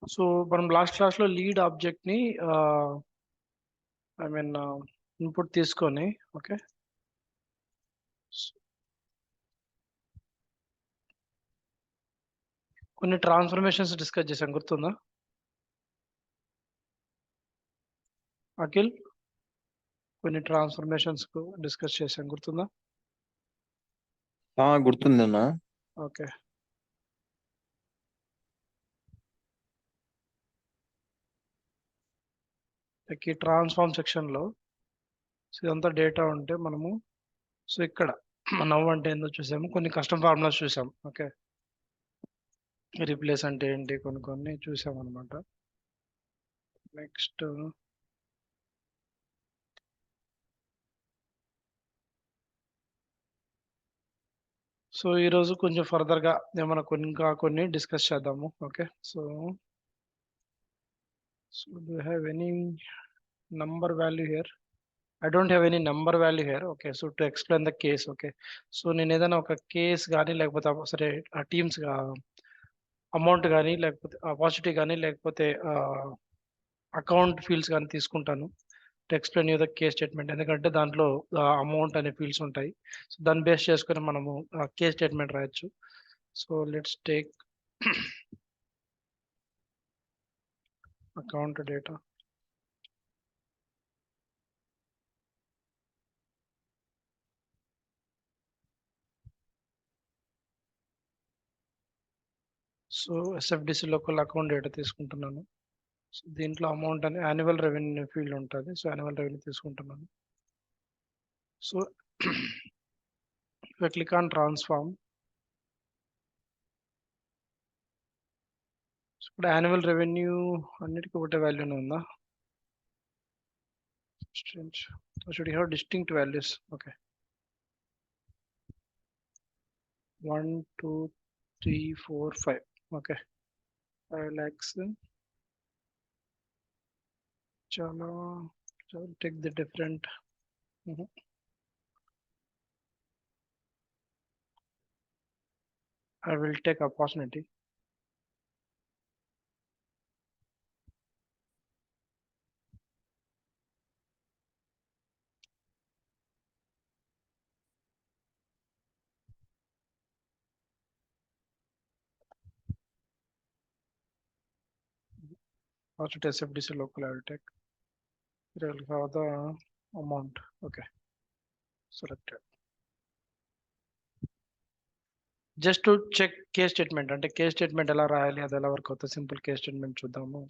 So మనం last క్లాస్లో lead ఆబ్జెక్ట్ని input తీసుకొని ఓకే కొన్ని ట్రాన్స్ఫర్మేషన్స్ డిస్కస్ చేసాం, గుర్తుందా అఖిల్? కొన్ని ట్రాన్స్ఫర్మేషన్స్ డిస్కస్ చేసాం, గుర్తుందా? గుర్తుందన్నా. ఓకే, ఈ ట్రాన్స్ఫార్మ్ సెక్షన్లో ఇదంతా డేటా ఉంటే మనము సో ఇక్కడ నవ్వు అంటే ఏందో చూసాము, కొన్ని కస్టమ్ ఫార్ములాస్ చూసాం. ఓకే, రీప్లేస్ అంటే ఏంటి, కొన్ని కొన్ని చూసాం అనమాట. నెక్స్ట్ సో ఈరోజు కొంచెం ఫర్దర్గా ఏమైనా ఇంకా కొన్ని డిస్కస్ చేద్దాము. Okay, so do have any number value here? I don't have any number value here. Okay, so to explain the case, okay, so నేను ఏదైనా ఒక కేస్ కానీ లేకపోతే సరే ఆ టీమ్స్ అమౌంట్ కానీ లేకపోతే ఆపర్చునిటీ కానీ లేకపోతే అకౌంట్ ఫీల్డ్స్ కానీ తీసుకుంటాను to explain you the case statement. ఎందుకంటే దాంట్లో అమౌంట్ అనే ఫీల్డ్స్ ఉంటాయి. సో దాన్ని బేస్ చేసుకొని మనము కేస్ స్టేట్మెంట్ రాయొచ్చు. So let's take account data. So SFDC local account data తీసుకుంటున్నాను. సో దీంట్లో అమౌంట్ అని యాన్యువల్ రెవెన్యూ ఫీల్డ్ ఉంటుంది. సో యాన్యువల్ రెవెన్యూ తీసుకుంటున్నాను. So click on transform. ఇప్పుడు యాన్యువల్ రెవెన్యూ అన్నిటికీ ఒకటే వాల్యూనే ఉందా? Should have distinct values. Okay, 1 2 3 4 5. Okay, 5 lakhs. చలో take the different. I will take opportunity. Also to SFDC local I will take. It will have the amount. Okay, selected. Just to check case statement అంటే case statement ఎలా రాయాలి, అది ఎలా work అవుతుంది, simple case statement చూద్దాము.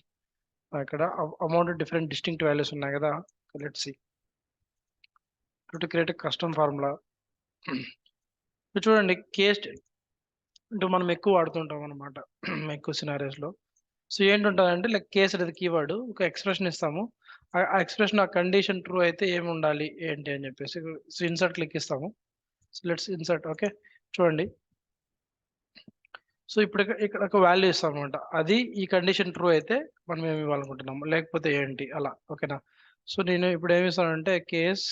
ఇక్కడ amount different distinct values ఉన్నాయి కదా. Let's see to create custom formula. చూడండి, కేస్ అంటే మనం ఎక్కువ వాడుతుంటాం అనమాట ఎక్కువ సినారియోస్లో. సో ఏంటుంటుందంటే లైక్ కేస్ అనేది కీవర్డ్, ఒక ఎక్స్ప్రెషన్ ఇస్తాము. ఆ ఎక్స్ప్రెషన్ ఆ కండిషన్ ట్రూ అయితే ఏమి ఉండాలి ఏంటి అని చెప్పేసి సో ఇన్సర్ట్ క్లిక్ ఇస్తాము. So let's insert. ఓకే, చూడండి, సో ఇప్పుడు ఇక్కడ ఒక వాల్యూ ఇస్తాం అనమాట. అది ఈ కండిషన్ ట్రూ అయితే మనం ఏమి ఇవ్వాలనుకుంటున్నాము, లేకపోతే ఏంటి అలా. ఓకేనా? సో నేను ఇప్పుడు ఏమి ఇస్తానంటే కేస్,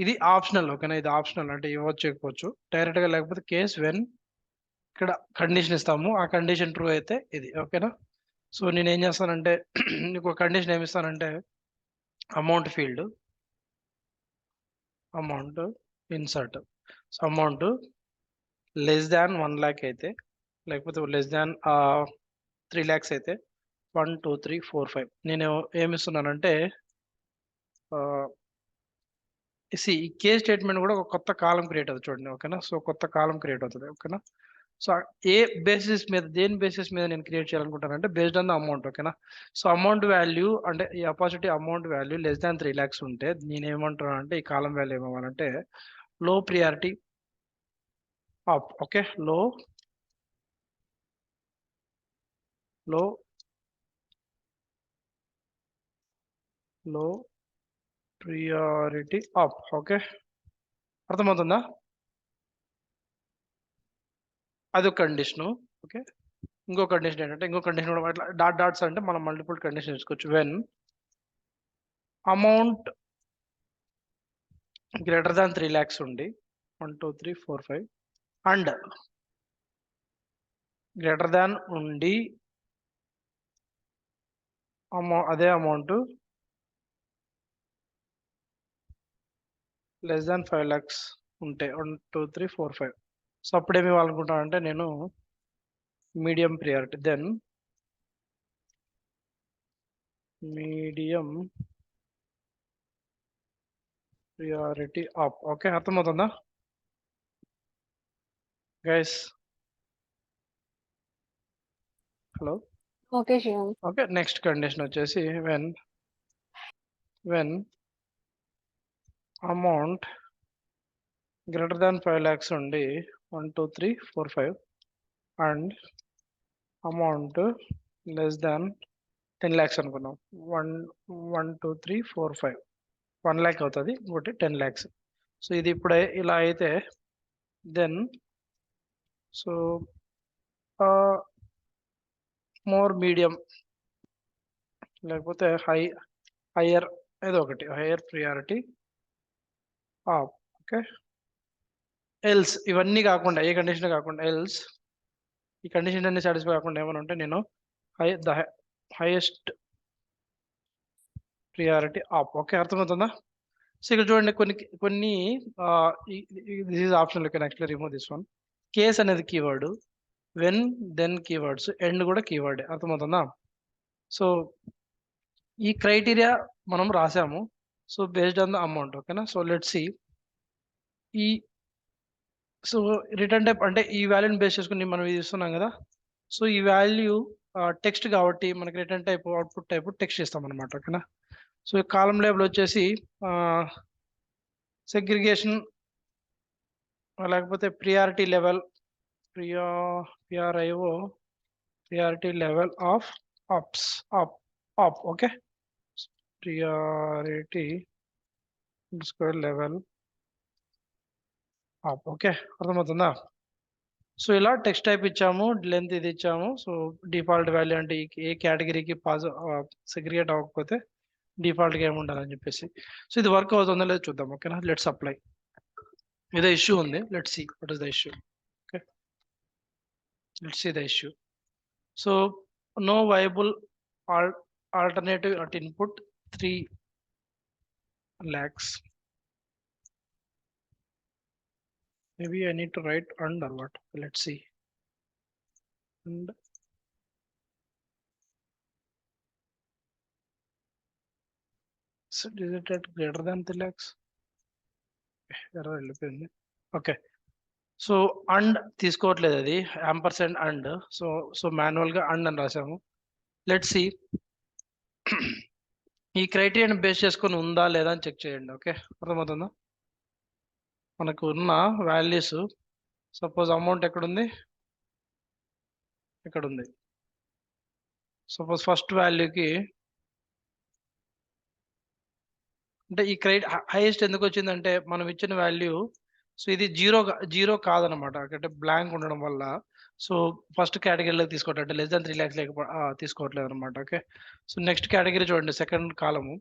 ఇది ఆప్షనల్. ఓకేనా? ఇది ఆప్షనల్ అంటే ఇవ్వచ్చు చేయకపోవచ్చు డైరెక్ట్గా, లేకపోతే కేస్ వెన్ ఇక్కడ కండిషన్ ఇస్తాము, ఆ కండిషన్ ట్రూ అయితే ఇది. ఓకేనా? సో నేను ఏం చేస్తానంటే నీకు ఒక కండిషన్ ఏమి ఇస్తానంటే amount field, amount insert. So amount less దాన్ 1 lakh అయితే, లేకపోతే లెస్ దాన్ 3 lakhs అయితే 1 2 3 4 5 నేను ఏమిస్తున్నానంటే ఈ కేస్ స్టేట్మెంట్ కూడా ఒక కొత్త కాలం క్రియేట్ అవుతుంది చూడండి. ఓకేనా? సో కొత్త కాలం క్రియేట్ అవుతుంది. ఓకేనా? సో ఏ బేసిస్ మీద, దేని బేసిస్ మీద నేను క్రియేట్ చేయాలనుకుంటానంటే బేస్డ్ ఆన్ ద అమౌంట్. ఓకేనా? సో అమౌంట్ వాల్యూ అంటే ఈ అపాజిటీ amount value less than 3 lakhs ఉంటే నేను ఏమంటున్నాను అంటే ఈ కాలం వాల్యూ ఏమవ్వాలంటే లో ప్రియారిటీ అప్. ఓకే, లో ప్రియారిటీ అప్. ఓకే, అర్థమవుతుందా? అది ఒక కండిషను. ఓకే, ఇంకో కండిషన్ ఏంటంటే, ఇంకో కండిషన్ కూడా అట్లా డాట్స్ అంటే మనం మల్టిపుల్ కండిషన్ తీసుకోవచ్చు. When amount greater than 3 lakhs ఉండి 1 2 3 4 5 అండ్ గ్రేటర్ దాన్ ఉండి అదే అమౌంట్ లెస్ దాన్ 5 lakhs ఉంటే 1 2 3 4 5. సో అప్పుడేమి ఇవ్వాలనుకుంటాను అంటే నేను medium priority, then medium priority up. Okay, అర్థమవుతుందా guys? Hello. Okay Shivam. Okay, next condition వచ్చేసి when amount greater than 5 lakhs ఉండి 1 2 3 4 5 and amount less than 10 lakhs అనుకున్నాం. 1 1 2 3 4 5 1 lakh అవుతుంది, ఇంకోటి 10 lakhs. సో ఇది ఇప్పుడు ఇలా అయితే దెన్ సో మోర్ మీడియం లేకపోతే హయ్యర్ ఏదో ఒకటి higher priority opp. Okay, else ఇవన్నీ కాకుండా, ఏ కండిషన్ కాకుండా, ఎల్స్ ఈ కండిషన్ అన్ని సాటిస్ఫై కాకుండా ఏమైనా ఉంటే నేను హైయెస్ట్ ప్రియారిటీ ఆప్. ఓకే, అర్థమవుతుందా? సో ఇక్కడ చూడండి కొన్ని this is option, next remove this one. Case అనేది keyword, when then keywords, end కూడా కీవర్డ్. అర్థమవుతుందా? సో ఈ క్రైటీరియా మనం రాసాము. So based on the amount. ఓకేనా? సో లెట్స్ సి ఈ సో రిటర్న్ టైప్ అంటే ఈ వాల్యూని బేస్ చేసుకుని మనం ఇది ఇస్తున్నాం కదా. సో ఈ వాల్యూ టెక్స్ట్ కాబట్టి మనకి return type output type text ఇస్తాం అనమాట. ఓకేనా? సో కాలం లేబుల్ వచ్చేసి సెగ్రిగేషన్ లేకపోతే priority level, PRIO priority level of opps opp. Okay, priority square level opp. Okay, అర్థమవుతుందా? సో ఇలా టెక్స్ట్ టైప్ ఇచ్చాము, లెంత్ ఇది ఇచ్చాము. సో డిఫాల్ట్ వాల్యూ అంటే ఏ కేటగిరీకి సెగ్రిగేట్ అవ్వకపోతే డిఫాల్ట్గా ఏమి ఉండాలని చెప్పేసి. సో ఇది వర్క్ అవుతుందో లేదో చూద్దాం. ఓకేనా? Let's apply. ఏదో ఇష్యూ ఉంది, let's see what is the issue. Okay, let's see the issue. So no viable alternative at input 3 lakhs. Maybe I need to write and or what. Let's see. And so is it at greater than 3 lakhs? Okay. So and తీసుకోవట్లేదు, అది ampersand and. So మాన్యువల్గా and అని రాసాము. Let's see ఈ క్రైటీరియాని base చేసుకొని ఉందా లేదా అని check చేయండి. ఓకే, అర్థమవుతుందా? మనకు ఉన్న వాల్యూస్, సపోజ్ అమౌంట్ ఎక్కడుంది, ఇక్కడ ఉంది. సపోజ్ ఫస్ట్ వాల్యూకి అంటే ఈ హైయెస్ట్ ఎందుకు వచ్చిందంటే మనం ఇచ్చిన వాల్యూ, సో ఇది జీరో కాదనమాట, అంటే బ్లాంక్ ఉండడం వల్ల. సో ఫస్ట్ కేటగిరీలో తీసుకోవట్లేదు, అంటే లెస్ దాన్ 3 lakhs తీసుకోవట్లేదు అనమాట. ఓకే, సో నెక్స్ట్ కేటగిరీ చూడండి, సెకండ్ కాలము.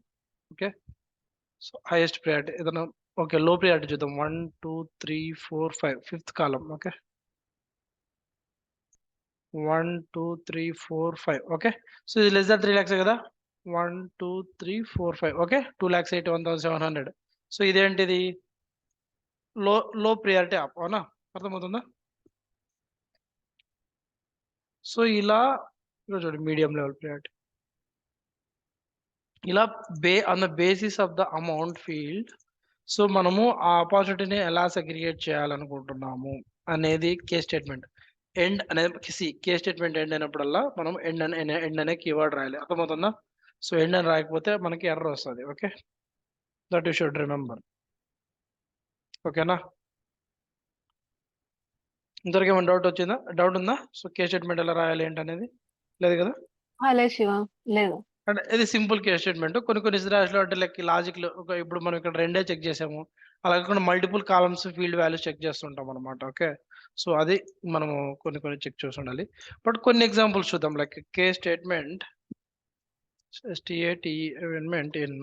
ఓకే, సో హైయెస్ట్ ప్రియారిటీ ఏదైనా. ఓకే, లో ప్రియారిటీ చూద్దాం. 1 2 3 4 5 ఫిఫ్త్ కాలం. ఓకే, 1 2 3 4 5. ఓకే, సో ఇది లెస్ దాన్ 3 lakhs కదా. 1 2 3 4 5. ఓకే, 2,81,700. సో ఇదేంటిది, లో ప్రియారిటీ ఆప్. అవునా? అర్థమవుతుందా? సో ఇలా చూడండి, మీడియం లెవెల్ ప్రియారిటీ. ఇలా on the basis of the amount field, so మనము ఆ ఆపర్చునిటీని ఎలా సెగ్రిగేట్ చేయాలనుకుంటున్నాము అనేది కే స్టేట్మెంట్. ఎండ్ అనేది కే స్టేట్మెంట్ ఎండ్ అయినప్పుడల్లా మనం ఎండ్ అనే కీవర్డ్ రాయాలి. అర్థమవుతుందా? సో ఎండ్ అని రాయకపోతే మనకి ఎర్రర్ వస్తుంది. Okay, that you should remember. ఓకేనా? ఇంతవరకు ఏమైనా డౌట్ ఉందా? సో కే స్టేట్మెంట్ ఎలా రాయాలి ఏంటి అనేది లేదు కదా? లేదు శివ, లేదు. అంటే ఇది సింపుల్ కే స్టేట్మెంట్. కొన్ని రాష్ట్రాలు అంటే లైక్ లాజిక్ ఇప్పుడు మనం ఇక్కడ రెండే చెక్ చేసాము, అలా కాకుండా multiple columns field values check చేస్తుంటాం అనమాట. ఓకే, సో అది మనము కొన్ని చెక్ చేసి ఉండాలి. బట్ కొన్ని ఎగ్జాంపుల్స్ చూద్దాం, like case statement statement in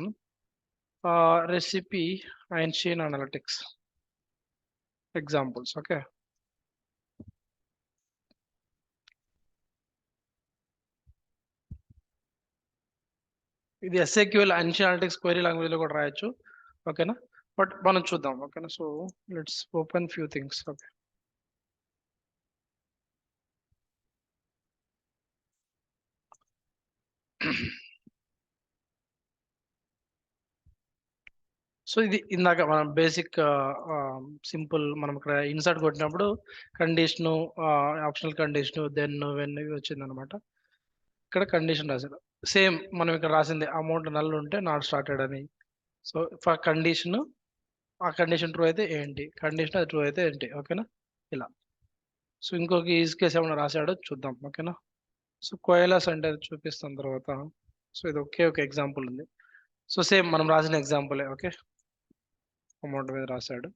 recipe Einstein analytics examples. Okay, ఇది SAQL Einstein analytics query language లో కూడా రాయొచ్చు, ఓకేనా. బట్ మనం చూద్దాం, ఓకేనా. So let's open few things. Okay, so ఇది ఇందాక మనం బేసిక్ సింపుల్ మనం ఇక్కడ ఇన్సర్ట్ కొట్టినప్పుడు condition, optional condition, then when ఇవి వచ్చింది అనమాట. ఇక్కడ కండిషన్ రాశారు, సేమ్ మనం ఇక్కడ రాసింది అమౌంట్ నల్ ఉంటే నాట్ స్టార్టెడ్ అని. సో ఫర్ కండిషన్, ఆ కండిషన్ ట్రూ అయితే ఏంటి, కండిషన్ అది ట్రూ అయితే ఏంటి, ఓకేనా, ఇలా. సో ఇంకొక ఈజ్ కేస్ ఏమైనా రాశాడో చూద్దాం, ఓకేనా. సో కోయలాస్ అంటే అది చూపిస్తాం తర్వాత. సో ఇది ఒకే ఒక ఎగ్జాంపుల్ ఉంది. సో సేమ్ మనం రాసిన ఎగ్జాంపులే, ఓకే. అమౌంట్ మీద రాశాడు,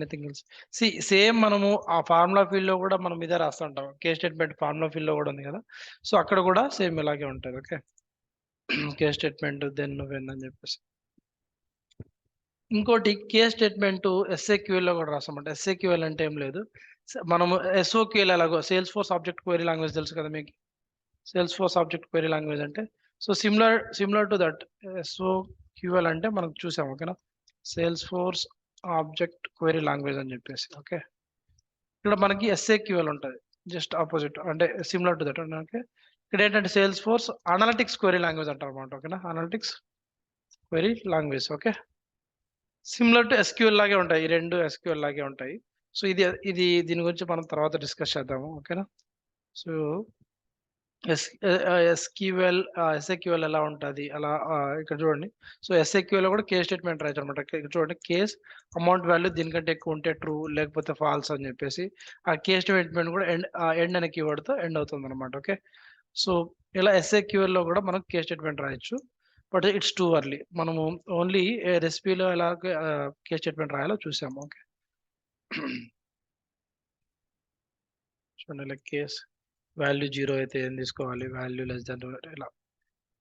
నథింగ్ ఎల్స్. సేమ్ మనము ఆ ఫార్ములా ఫీల్డ్ లో కూడా మనం ఇదే రాస్తుంటాం, కే స్టేట్మెంట్ ఫార్ములా ఫీల్డ్ లో కూడా ఉంది కదా. సో అక్కడ కూడా సేమ్ ఇలాగే ఉంటుంది, okay. Case statement then when అని చెప్పేసి. ఇంకోటి కే స్టేట్మెంట్ ఎస్ఏక్యూఎల్ లో కూడా రాస్తామంట. ఎస్ఏక్యూఎల్ అంటే ఏం లేదు, మనము ఎస్ఓక్యూఎల్ ఎలాగో sales force object query language తెలుసు కదా మీకు. Sales force object query language అంటే సో సిమిలర్ టు దట్. ఎస్ఓక్యూఎల్ అంటే మనం చూసాం, ఓకేనా. Sales force object query language అని చెప్పేసి, ఓకే. ఇక్కడ మనకి ఎస్ఏక్యూఎల్ ఉంటుంది, జస్ట్ ఆపోజిట్, అంటే సిమిలర్ టు దట్. ఓకే, ఇక్కడ ఏంటంటే sales force analytics query language అంటారు అనమాట, ఓకేనా. Analytics query language, okay. Similar to SQL లాగే ఉంటాయి, ఈ రెండు ఎస్క్యూఎల్ లాగే ఉంటాయి. సో ఇది ఇది దీని గురించి మనం తర్వాత డిస్కస్ చేద్దాము, ఓకేనా. సో ఎస్క్యూఎల్ ఎస్ఏక్యూఎల్ ఎలా ఉంటుంది అలా, ఇక్కడ చూడండి. సో ఎస్ఏక్యూఎల్ లో కూడా కేస్ స్టేట్మెంట్ రాయొచ్చు అనమాట. ఇక్కడ చూడండి, కేస్ అమౌంట్ వాల్యూ దీనికంటే ఎక్కువ ఉంటే ట్రూ, లేకపోతే ఫాల్స్ అని చెప్పేసి ఆ కేస్ స్టేట్మెంట్ కూడా ఎండ్ అనే కీవర్డ్ తో ఎండ్ అవుతుంది అనమాట, ఓకే. సో ఇలా ఎస్ఏక్యూఎల్ లో కూడా మనం కేస్ స్టేట్మెంట్ రాయొచ్చు, బట్ ఇట్స్ టూ అర్లీ. మనము ఓన్లీ రెసిపీలో ఎలా కేస్ స్టేట్మెంట్ రాయాలో చూసాము, ఓకే. చూడండి, లైక్ కేస్ వాల్యూ 0 అయితే ఏం తీసుకోవాలి, వాల్యూ లెస్ దెన్ ఇలా.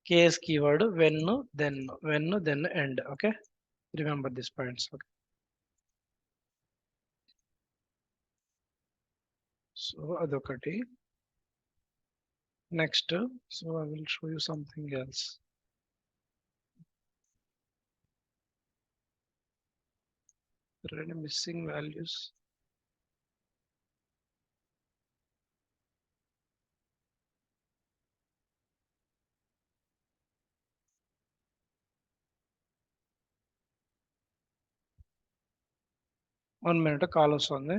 Case keyword when then end, okay. Remember this points, okay. So అదొకటి. Next, so I will show you something else. Missing values. One minute, call వస్తుంది.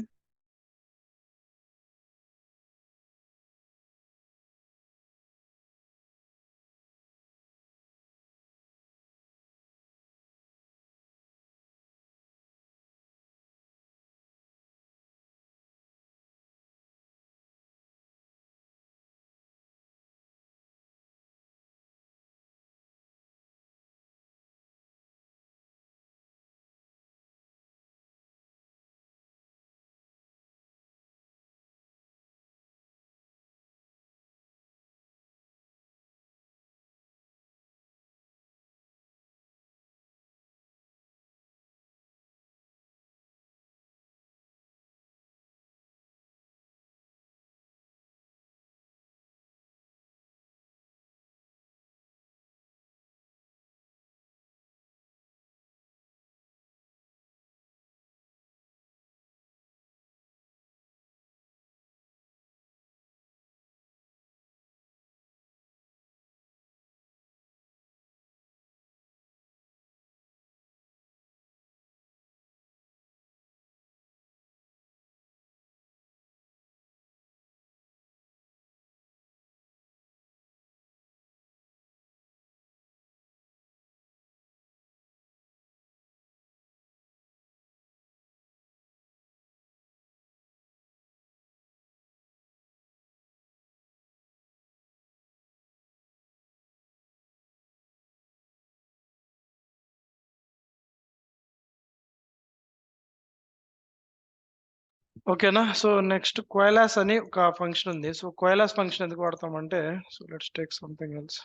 ఓకేనా. So next కోయలాస్ అని ఒక function ఉంది. సో కోయలాస్ ఫంక్షన్ ఎందుకు వాడతామంటే, so let's take something else.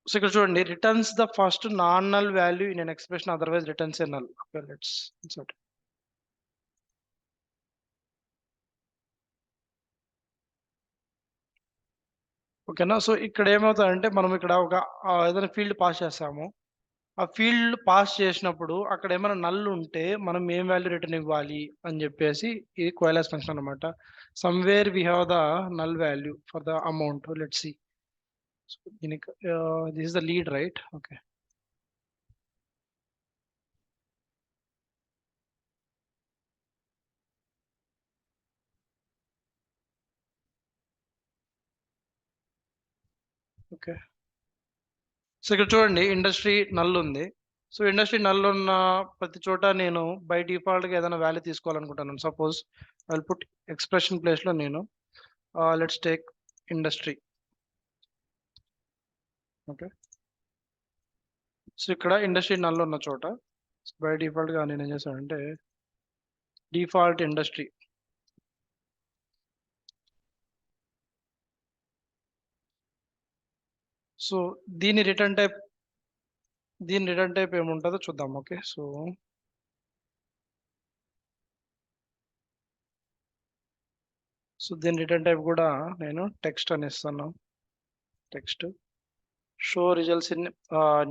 So ఇక్కడ చూడండి, returns the first non null value in an expression, otherwise returns a null. Okay, let's insert. ఓకేనా. సో ఇక్కడ ఏమవుతుందంటే మనం ఇక్కడ ఒక ఏదైనా ఫీల్డ్ పాస్ చేస్తాము. ఆ ఫీల్డ్ పాస్ చేసినప్పుడు అక్కడ ఏమైనా నల్ ఉంటే మనం ఏం వాల్యూ రిటర్న్ ఇవ్వాలి అని చెప్పేసి ఇది కోయలాస్ ఫంక్షన్ అనమాట. Somewhere we have the null value for the amount. Let's see. దీనికి this is the lead, right? Okay. Okay. So ఇక్కడ చూడండి, ఇండస్ట్రీ నల్ ఉంది. సో ఇండస్ట్రీ నల్ ఉన్న ప్రతి చోట నేను బై డిఫాల్ట్గా ఏదైనా వాల్యూ తీసుకోవాలనుకుంటున్నాను. Suppose I will put expression ప్లేస్లో నేను let's take industry. Okay. So ఇక్కడ ఇండస్ట్రీ నల్ ఉన్న చోట బై డిఫాల్ట్గా నేను ఏం చేశానంటే డిఫాల్ట్ ఇండస్ట్రీ. సో దీని రిటర్న్ టైప్ ఏముంటుందో చూద్దాం. ఓకే. సో దీని రిటర్న్ టైప్ కూడా నేను టెక్స్ట్ అని ఇస్తాను. Text show results in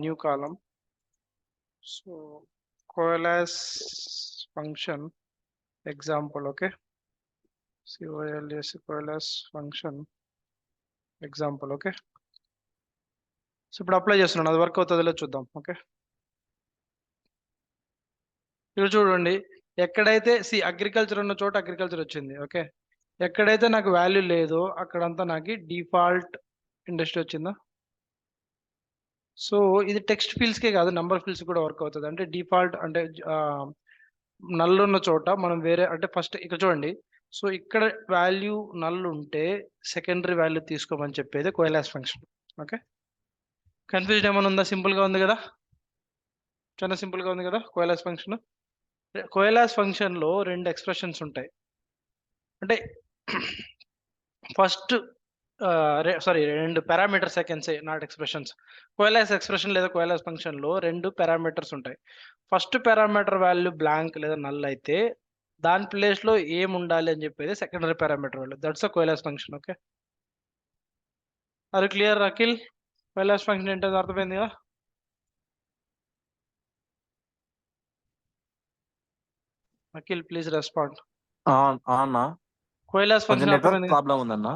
new column. So coalesce function example. Okay. Coalesce function example. Okay. So ఇప్పుడు అప్లై చేస్తున్నాను, అది వర్క్ అవుతుందో లేదో చూద్దాం. ఓకే. ఇక్కడ చూడండి, ఎక్కడైతే అగ్రికల్చర్ ఉన్న చోట అగ్రికల్చర్ వచ్చింది. ఓకే. ఎక్కడైతే నాకు వాల్యూ లేదో అక్కడంతా నాకు డిఫాల్ట్ ఇండస్ట్రీ వచ్చిందా. సో ఇది టెక్స్ట్ ఫీల్డ్స్కే కాదు, నంబర్ ఫీల్డ్స్ కూడా వర్క్ అవుతుంది. అంటే డిఫాల్ట్ అంటే నల్ ఉన్న చోట మనం వేరే, అంటే ఫస్ట్ ఇక్కడ చూడండి, సో ఇక్కడ వాల్యూ నల్ ఉంటే సెకండరీ వాల్యూ తీసుకోమని చెప్పేది కోయలాస్ ఫంక్షన్. ఓకే. కన్ఫ్యూజన్ ఏమైనా ఉందా? సింపుల్గా ఉంది కదా, చాలా సింపుల్గా ఉంది కదా కోయలాస్ ఫంక్షన్. కోయలాస్ ఫంక్షన్లో రెండు ఎక్స్ప్రెషన్స్ ఉంటాయి. అంటే ఫస్ట్ రెండు parameters I can say, not expressions. Coalesce expression లేదా కోయలాస్ ఫంక్షన్లో రెండు పారామీటర్స్ ఉంటాయి. ఫస్ట్ పారామీటర్ వాల్యూ బ్లాంక్ లేదా నల్ అయితే దాని ప్లేస్లో ఏం ఉండాలి అని చెప్పేది secondary parameter value. That's a coalesce function. Okay. అది క్లియర్ అఖిల్? కోయలాస్ ఫంక్షన్ ఏంటో అర్థమైంది కదా? Akhil please respond. అన్నా కోయలాస్ కొంచెం ఫంక్షన్ నెట్వర్క్ అర్థమైంది. ప్రాబ్లం ఉందన్నా.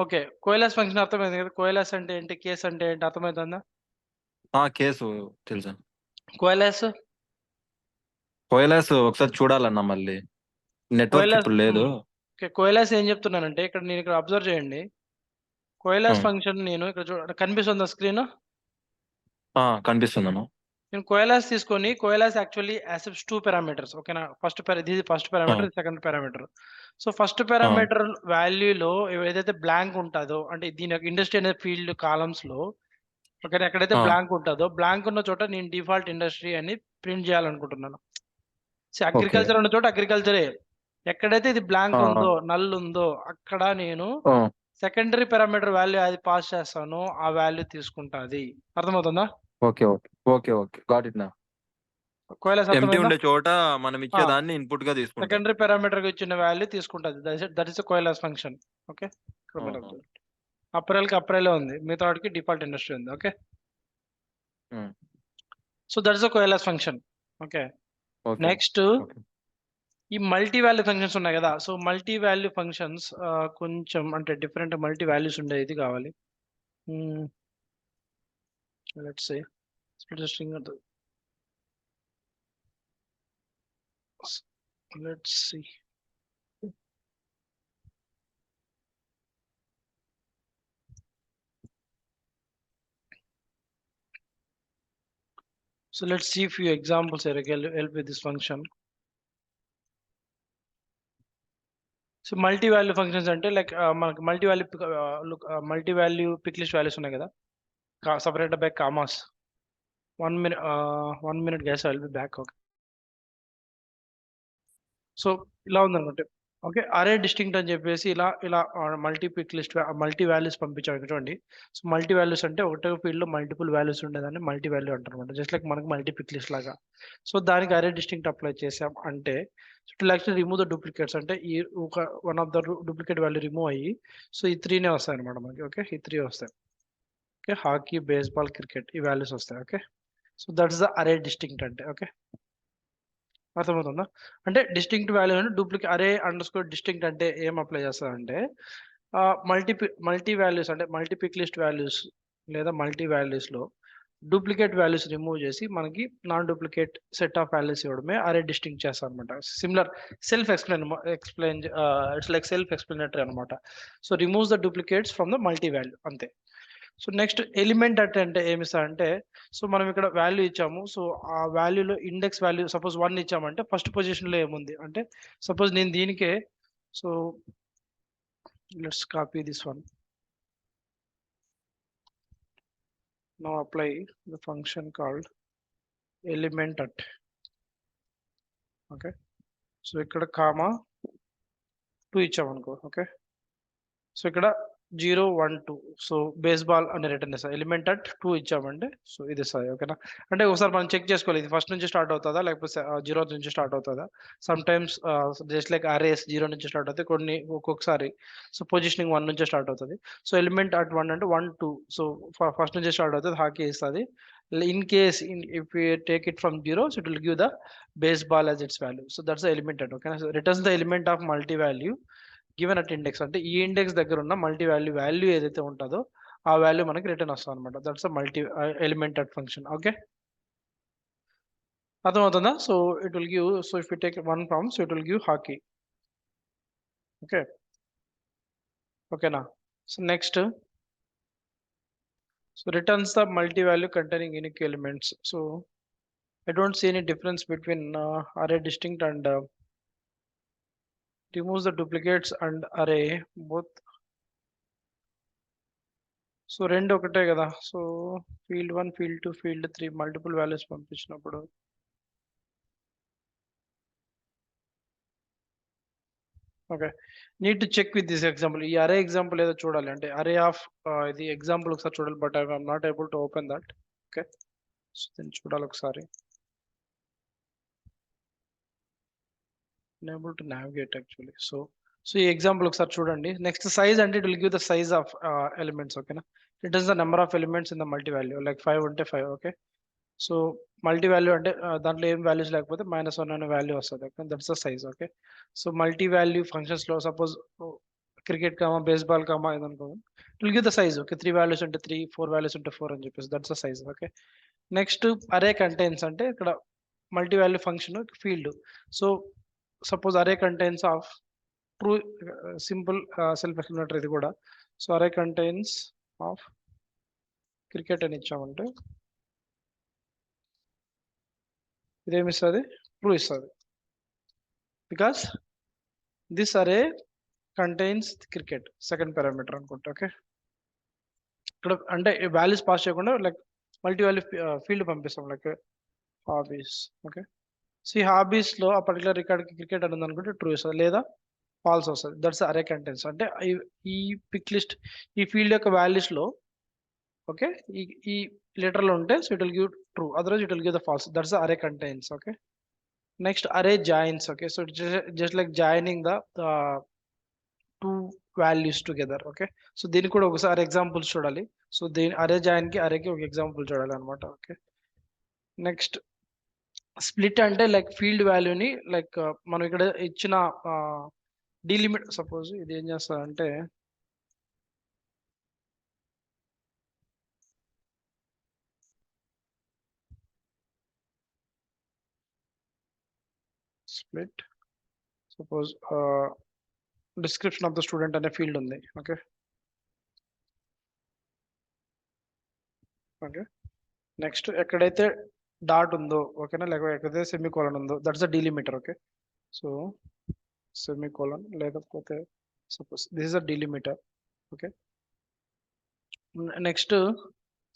ఓకే, కోయలాస్ ఫంక్షన్ అర్థమైంది కదా. కోయలాస్ అంటే ఏంటి, కేస్ అంటే ఏంటి అర్థమవుతుందా? కేసు తెలుసా. కోయలాస్ ఒకసారి చూడాలన్నా, మళ్ళీ నెట్వర్క్ ఇప్పుడు లేదు. ఓకే, కోయలాస్ ఏం చెప్తున్నానంటే ఇక్కడ నేను ఇక్కడ అబ్జర్వ్ చేయండి. కోయలాస్ Hmm. ఫంక్షన్ నేను ఇక్కడ కనిపిస్తుందా స్క్రీన్? కనిపిస్తుందన్నా. నేను కోయలాస్ తీసుకొని, coalesce actually accepts two parameters. ఓకేనా. First parameter, second parameter. So first parameter వాల్యూలో ఏదైతే బ్లాంక్ ఉంటుందో, అంటే దీని యొక్క ఇండస్ట్రీ అనే ఫీల్డ్ కాలమ్స్ లో ఓకే, ఎక్కడైతే బ్లాంక్ ఉంటుందో, బ్లాంక్ ఉన్న చోట నేను డిఫాల్ట్ ఇండస్ట్రీ అని ప్రింట్ చేయాలనుకుంటున్నాను. సో అగ్రికల్చర్ ఉన్న చోట అగ్రికల్చరే. ఎక్కడైతే ఇది బ్లాంక్ ఉందో, నల్ ఉందో అక్కడ నేను సెకండరీ పారామీటర్ వాల్యూ అది పాస్ చేస్తాను, ఆ వాల్యూ తీసుకుంటాది. అర్థమవుతుందా? Okay okay okay okay got it నా. కోయలాస్ ఎంటీ ఉండే చోట మనం ఇచ్చేదాన్ని ఇన్పుట్ గా తీసుకుంటాం. సెకండరీ పారామీటర్ కి ఇచ్చిన వాల్యూ తీసుకుంటది. That is coalesce function. Okay. Apparel కి అప్రైలే ఉంది, మిగతా వాటికి డిఫాల్ట్ ఇండస్ట్రీ ఉంది. Okay. So that is coalesce function. Okay. Next ఈ మల్టీ వాల్యూ ఫంక్షన్స్ ఉన్నాయి కదా. సో మల్టీ వాల్యూ ఫంక్షన్స్ కొంచెం అంటే డిఫరెంట్ మల్టీ వాల్యూస్ ఉండేది కావాలి. Let's say split string. Let's see. So let's see a few examples here can help with this function. So multi-value functions అంటే like మనకి multi-value pick list values ఉన్నాయి కదా, separated by commas. 1 minute guys, I will be back. Okay. So ఇలా ఉందన్నమాట. Okay. Array distinct అని చెప్పేసి ఇలా multi pick list multi values పంపించాడు చూడండి. సో మల్టీ వాల్యూస్ అంటే ఒకటే ఫీల్డ్‌లో మల్టిపుల్ వాల్యూస్ ఉండేదాన్ని మల్టీ వాల్యూ అంటారన్నమాట. జస్ట్ లైక్ మనకు మల్టీ పిక్ లిస్ట్ లాగా. సో దానికి అరే డిస్టింక్ట్ అప్లై చేసాం అంటే it actually remove the duplicates అంటే ఈ one of the duplicate value remove అయ్యి సో ఈ 3నే వస్తాయన్నమాట మనకి. ఓకే. ఈ 3 వస్తాయి. ఓకే. హాకీ, బేస్‌బాల్, క్రికెట్ ఈ వాల్యూస్ వస్తాయి. ఓకే. సో దట్స్ ద అరే డిస్టింక్ట్ అంటే. ఓకే. అర్థమవుతుందా? అంటే డిస్టింక్ట్ వాల్యూ అని అరే అండర్ స్కోర్ డిస్టింక్ట్ అంటే ఏం అప్లై చేస్తదంటే మల్టీ వాల్యూస్ అంటే మల్టీ పిక్ లిస్ట్ వాల్యూస్ లేదా మల్టీ వాల్యూస్‌లో డూప్లికేట్ వాల్యూస్ రిమూవ్ చేసి మనకి non duplicate set of values ఇవ్వడమే అరే డిస్టింక్ట్ చేస్తారనమాట. Similar explain it's like self explanatory అనమాట. So removes the duplicates from the multi value అంతే. So next element అంటే ఏమిస్తారంటే సో మనం ఇక్కడ వాల్యూ ఇచ్చాము. సో ఆ వాల్యూలో ఇండెక్స్ వాల్యూ సపోజ్ 1 ఇచ్చామంటే ఫస్ట్ పొజిషన్‌లో ఏముంది అంటే సపోజ్ నేను దీనికే so let's copy this one. Now apply the function called element at. Okay. So ఇక్కడ కామా 2 ఇచ్చామనుకో. ఓకే. సో ఇక్కడ 0, 1, 2 సో బేస్‌బాల్ అని రిటర్న్ చేస్తాం. ఎలిమెంట్ అట్ 2 ఇచ్చామంటే సో ఇది ఇస్తది. ఓకేనా? అంటే ఒకసారి మనం చెక్ చేసుకోవాలి. ఇది ఫస్ట్ నుంచి స్టార్ట్ అవుతదా? లేకపోతే 0 నుంచి స్టార్ట్ అవుతదా? Some times just like arrays 0 నుంచి స్టార్ట్ అవుతాయి. ఒక్కొక్కసారి సో పొజిషనింగ్ 1 నుంచే స్టార్ట్ అవుతది. సో ఎలిమెంట్ అట్ 1 అంటే 1, 2 సో ఫస్ట్ నుంచి స్టార్ట్ అవుతది. హాకీ ఇస్తది. In case if we take it from 0 so it will give the baseball as its value. So that's the element at. ఓకేనా? So returns the element of multi value given at index అంటే ఈ index దగ్గర ఉన్న multi value ఏదైతే ఉంటుందో ఆ value మనకి return వస్తుంది అనమాట. That's multi element at function. Okay. అర్థమవుతుందా? So it will give so if you take 1 from so it will give hockey. Okay. ఓకేనా? So next so returns the multi value containing unique elements. So I don't see any difference between array distinct and removes the duplicates and array both. So రెండు ఒకటే కదా. So field 1, field 2, field 3 multiple values పంపించినప్పుడు okay. Need to check with this example. ఈ array example ఏదో చూడాలి అంటే అరే of ఇది ఎగ్జాంపుల్ ఒకసారి చూడాలి. But I am not able to open that. Okay. So దీన్ని చూడాలి ఒకసారి. unable to navigate actually. So ఈ ఎగ్జాంపుల్ ఒకసారి చూడండి. నెక్స్ట్ సైజ్ అంటే it will give the size of elements. ఓకేనా? It is the number of elements in the multi value like 5 ఉంటే 5. Okay. So multi value అంటే దాంట్లో ఏం వాల్యూస్ లేకపోతే -1 అనే వాల్యూ వస్తుంది. Okay. That's the size. Okay. So multi value functions లో suppose cricket comma baseball comma ఇదనుకో it will give the size. Okay. 3 values ఉంటే 3, 4 వాల్యూస్ ఉంటే 4 అని చెప్పేసి that's the size. Okay. Next array contains అంటే ఇక్కడ multi value function field. So suppose array contains of true simple self explanatory ఇది కూడా. So అరే కంటైన్స్ ఆఫ్ క్రికెట్ అని ఇచ్చామంటే ఇదేమి ఇస్తుంది? ట్రూ ఇస్తుంది. బికాస్ దిస్ అరే కంటైన్స్ క్రికెట్ సెకండ్ పారామీటర్ అనుకుంటా. ఓకే. ఇక్కడ అంటే వాల్యూస్ పాస్ చేయకుండా లైక్ మల్టీ వాల్యూ ఫీల్డ్ పంపిస్తాం లైక్ హాబీస్. ఓకే. సో ఈ హాబీస్ లో ఆ పర్టికులర్ రికార్డ్కి క్రికెట్ అని అనుకుంటే ట్రూ ఇస్తుంది లేదా ఫాల్స్ వస్తుంది. దట్స్ అరే కంటెంట్స్ అంటే ఈ పిక్ లిస్ట్ ఈ ఫీల్డ్ యొక్క వాల్యూస్ లో ఓకే ఈ లెటర్ లో ఉంటే so it will give true otherwise it will give the false. That's అరే కంటెంట్స్. ఓకే. నెక్స్ట్ అరే joins. Okay. So just like joining the two values together. Okay. So దీనికి కూడా ఒకసారి ఎగ్జాంపుల్స్ చూడాలి. సో దీని అరే జాయిన్ కి అరేకి ఒక ఎగ్జాంపుల్ చూడాలి అనమాట. ఓకే. నెక్స్ట్ స్ప్లిట్ అంటే లైక్ ఫీల్డ్ వాల్యూని లైక్ మనం ఇక్కడ ఇచ్చిన డిలిమిట్ సపోజ్ ఇది ఏం చేస్తారంటే split suppose description of the student అనే ఫీల్డ్ ఉంది. ఓకే. ఓకే. నెక్స్ట్ ఎక్కడైతే డాట్ ఉందో ఓకేనా లేకపోతే ఎక్కడైతే సెమీకోలన్ ఉందో that's the delimiter. Okay. So semicolon లేకపోతే suppose this is the delimiter. Okay. Next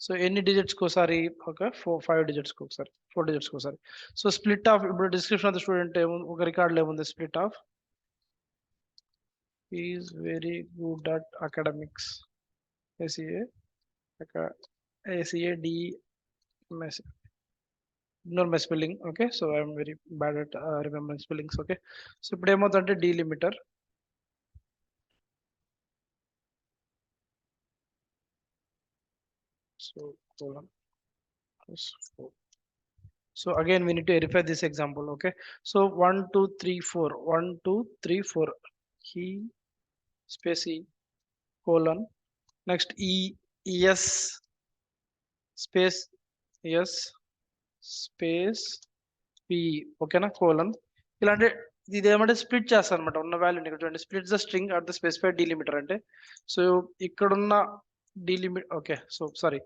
so ఎన్ని డిజిట్స్కి ఒకసారి ఒక 5 డిజిట్స్కి ఒకసారి 4 డిజిట్స్కి ఒకసారి. సో స్ప్లిట్ ఆఫ్ ఇప్పుడు డిస్క్రిప్షన్ ఆఫ్ ద స్టూడెంట్ ఏముంది ఒక రికార్డులో ఏముంది split of he is very good at academics. ACA, ACA D, ignore my spelling. Okay, so I'm very bad at remembering spellings. Okay, so ఇప్పుడు ఏమవుతుందంటే delimiter. So colon plus 4. So again we need to verify this example. Okay, so 1 2 3 4 1 2 3 4 he space E colon next ES space S space P ఓకేనా colon ఇలాంటి ఇది ఏమంటే split చేస్తాను అనమాట ఉన్న వాల్యూని ఇక్కడ చూడండి split the string at the specified delimiter అంటే సో ఇక్కడున్న delimit okay so sorry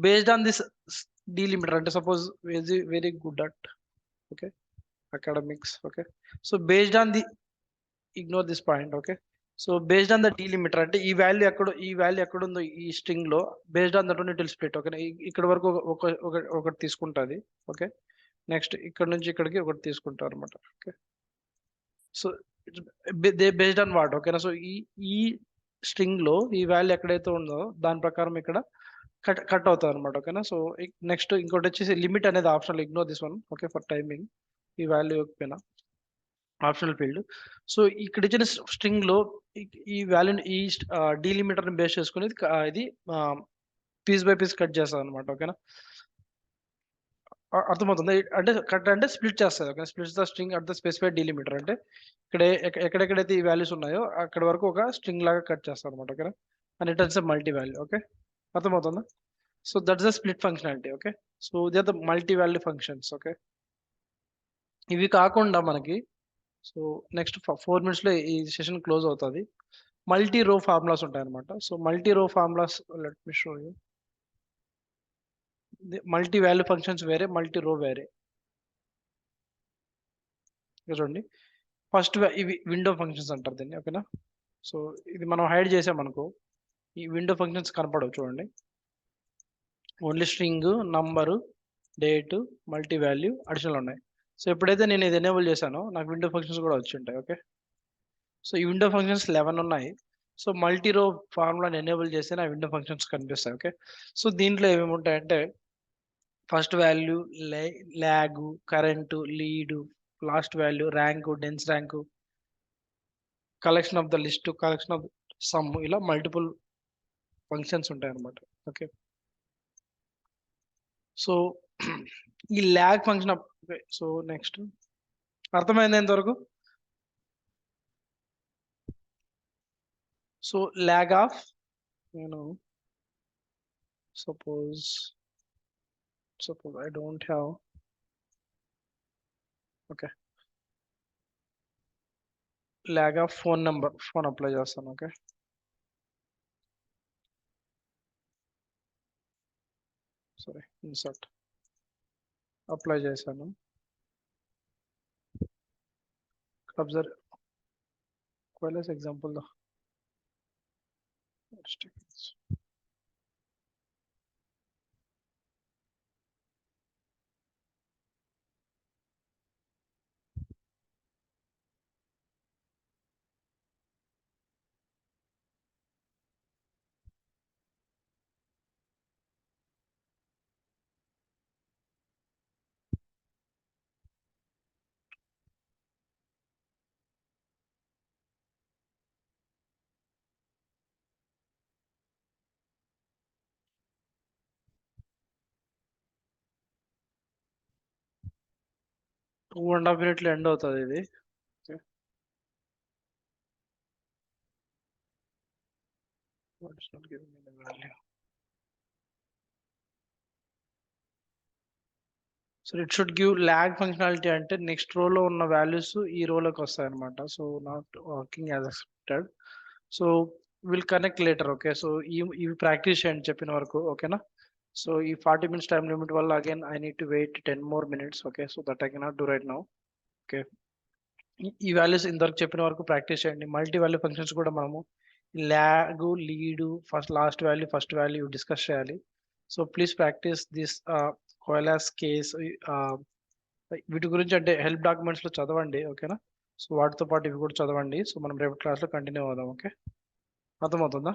based on this delimiter అంటే suppose very good at okay academics okay so based on the ignore this point okay so based on the delimiter అంటే ఈ value ఎక్కడ ఉందో ఈ string లో based on that it will split okay ఇక్కడ వరకు ఒకటి తీసుకుంటుంది ఓకే నెక్స్ట్ ఇక్కడ నుంచి ఇక్కడికి ఒకటి తీసుకుంటారు అనమాట okay so they based on what ఓకేనా సో ఈ స్ట్రింగ్ లో ఈ వాల్యూ ఎక్కడైతే ఉందో దాని ప్రకారం ఇక్కడ కట్ అవుతుంది అనమాట ఓకేనా సో నెక్స్ట్ ఇంకోటి వచ్చేసి లిమిట్ అనేది optional ignore this one okay for timing ఈ వాల్యూ పైన ఆప్షనల్ ఫీల్డ్ సో ఇక్కడ ఇచ్చిన స్ట్రింగ్ లో ఈ వాల్యూని ఈ డిలిమిటర్ ని బేస్ చేసుకుని ఇది పీస్ బై పీస్ కట్ చేస్తుంది అనమాట ఓకేనా అర్థమవుతుంది అంటే కట్ అంటే స్ప్లిట్ చేస్తుంది okay splits the string at the specified delimiter అంటే ఎక్కడెక్కడైతే ఈ వాల్యూస్ ఉన్నాయో అక్కడ వరకు ఒక స్ట్రింగ్ లాగా కట్ చేస్తాం అనమాట ఓకేనా and returns multi value okay అర్థమవుతుందా so that's the split functionality okay so they are the multi value functions okay ఇవి కాకుండా మనకి సో నెక్స్ట్ 4 minutes లో ఈ సెషన్ క్లోజ్ అవుతుంది మల్టీ రో ఫార్ములాస్ ఉంటాయి అనమాట so multi row formulas let me show you multi value functions వేరే multi row వేరే చూడండి ఫస్ట్ ఇవి విండో ఫంక్షన్స్ అంటారు దీన్ని ఓకేనా సో ఇది మనం హైడ్ చేసామనుకో ఈ విండో ఫంక్షన్స్ కనపడవు చూడండి only string number date multi value additional ఉన్నాయి సో ఎప్పుడైతే నేను ఇది ఎనేబుల్ చేశానో నాకు విండో ఫంక్షన్స్ కూడా వచ్చి ఉంటాయి ఓకే సో ఈ విండో ఫంక్షన్స్ 11 ఉన్నాయి సో మల్టీ రో ఫార్ములాని ఎనేబుల్ చేస్తే నా విండో ఫంక్షన్స్ కనిపిస్తాయి ఓకే సో దీంట్లో ఏమేమి ఉంటాయంటే first value lag current lead last value rank dense rank collection of the list collection of some ఇలా మల్టిపుల్ ఫంక్షన్స్ ఉంటాయి అన్నమాట ఓకే సో ఈ ల్యాగ్ ఫంక్షన్ సో నెక్స్ట్ అర్థమైంది ఎంతవరకు సో ల్యాగ్ ఆఫ్ నేను suppose I don't have okay lag of phone number phone apply చేస్తాను okay sorry insert apply చేశాను observe quite example though let's take this. Two and a half minute end అవుతుంది ఇది it's not giving me the value so it should give lag functionality అంటే next row లో ఉన్న వాల్యూస్ ఈ row లోకి వస్తాయి అన్నమాట so not working as expected so will connect later okay so ఇవి ప్రాక్టీస్ చేయండి చెప్పిన వరకు ఓకేనా సో ఈ 40 minutes టైం లిమిట్ వల్ల again I need to wait 10 more minutes okay so that I cannot do right now okay ఈ values ఇంతవరకు చెప్పిన వరకు ప్రాక్టీస్ చేయండి మల్టీ వాల్యూ ఫంక్షన్స్ కూడా మనము lag lead first value discuss చేయాలి so please practice this coalesce case వీటి గురించి అంటే హెల్ప్ డాక్యుమెంట్స్ లో చదవండి ఓకేనా సో వాటితో పాటు ఇవి కూడా చదవండి. సో మనం రేపటి క్లాస్లో కంటిన్యూ అవుదాం. ఓకే, అర్థమవుతుందా?